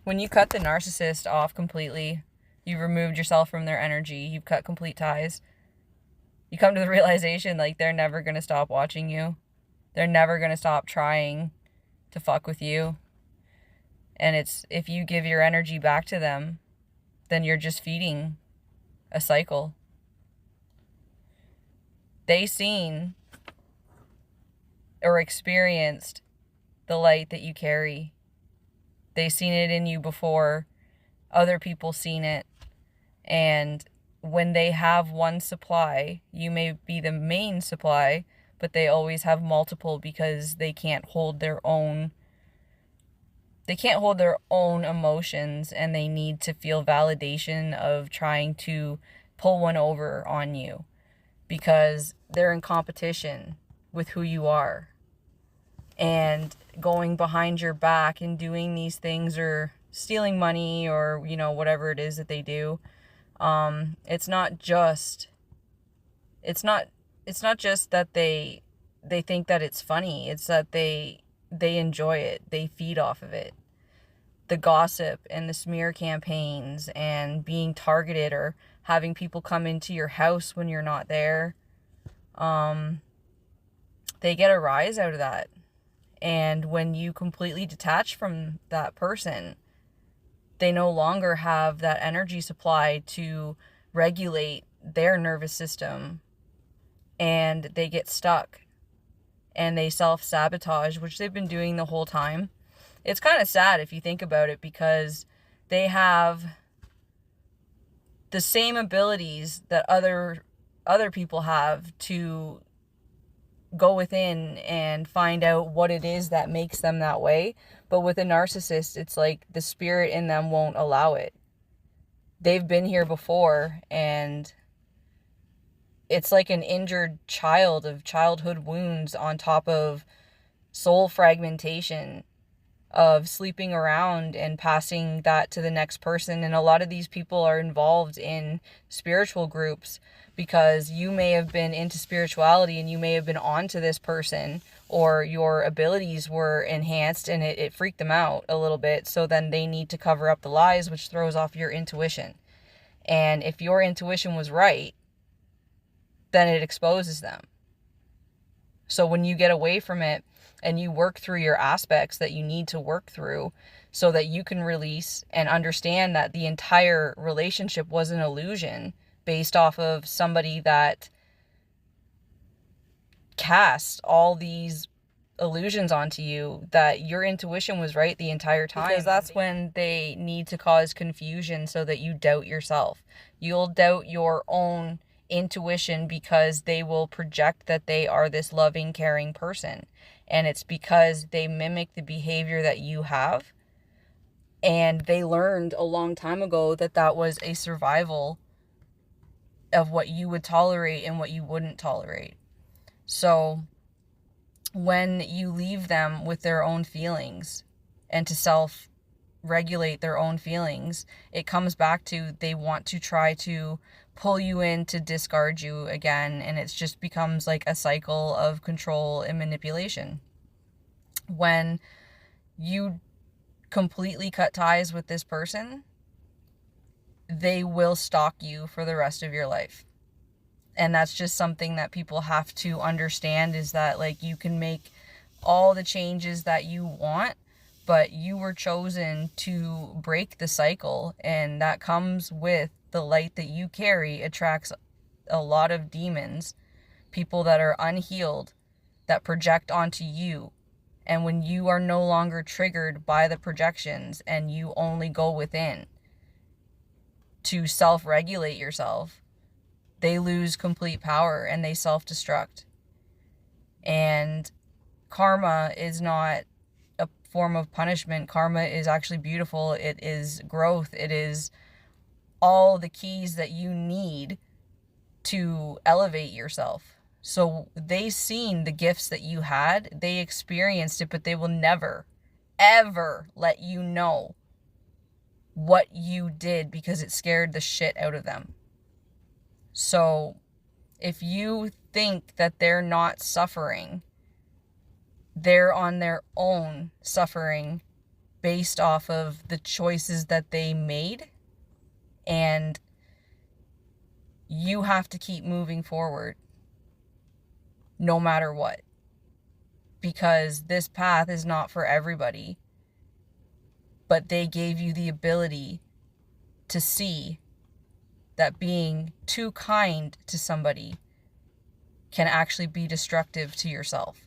When you cut the narcissist off completely, you've removed yourself from their energy, you've cut complete ties, you come to the realization, like, they're never going to stop watching you. They're never going to stop trying to fuck with you. And it's, if you give your energy back to them, then you're just feeding a cycle. They seen or experienced the light that you carry. They seen it in you before other people seen it. And when they have one supply, you may be the main supply, but they always have multiple because they can't hold their own emotions, and they need to feel validation of trying to pull one over on you because they're in competition with who you are. And going behind your back and doing these things, or stealing money, or, whatever it is that they do. It's not just that they think that it's funny. It's that they enjoy it. They feed off of it. The gossip and the smear campaigns and being targeted, or having people come into your house when you're not there. They get a rise out of that. And when you completely detach from that person, they no longer have that energy supply to regulate their nervous system, and they get stuck and they self-sabotage, which they've been doing the whole time. It's kind of sad if you think about it, because they have the same abilities that other people have to go within and find out what it is that makes them that way. But with a narcissist, it's like the spirit in them won't allow it. They've been here before, and it's like an injured child of childhood wounds on top of soul fragmentation, of sleeping around and passing that to the next person. And a lot of these people are involved in spiritual groups because you may have been into spirituality and you may have been onto this person, or your abilities were enhanced and it freaked them out a little bit. So then they need to cover up the lies, which throws off your intuition. And if your intuition was right, then it exposes them. So when you get away from it and you work through your aspects that you need to work through, so that you can release and understand that the entire relationship was an illusion based off of somebody that cast all these illusions onto you, that your intuition was right the entire time. Because that's when they need to cause confusion so that you doubt yourself. You'll doubt your own intuition because they will project that they are this loving, caring person. And it's because they mimic the behavior that you have. And they learned a long time ago that that was a survival of what you would tolerate and what you wouldn't tolerate. So when you leave them with their own feelings and to self-regulate their own feelings, it comes back to they want to try to pull you in to discard you again, and it just becomes like a cycle of control and manipulation. When you completely cut ties with this person, they will stalk you for the rest of your life. And that's just something that people have to understand, is that, like, you can make all the changes that you want, but you were chosen to break the cycle, and that comes with the light that you carry attracts a lot of demons, people that are unhealed, that project onto you. And when you are no longer triggered by the projections and you only go within to self-regulate yourself, they lose complete power and they self-destruct. And karma is not a form of punishment. Karma is actually beautiful. It is growth. It is all the keys that you need to elevate yourself. So they seen the gifts that you had, they experienced it, but they will never, ever let you know what you did because it scared the shit out of them. So if you think that they're not suffering, they're on their own suffering based off of the choices that they made, and you have to keep moving forward no matter what, because this path is not for everybody, but they gave you the ability to see that being too kind to somebody can actually be destructive to yourself.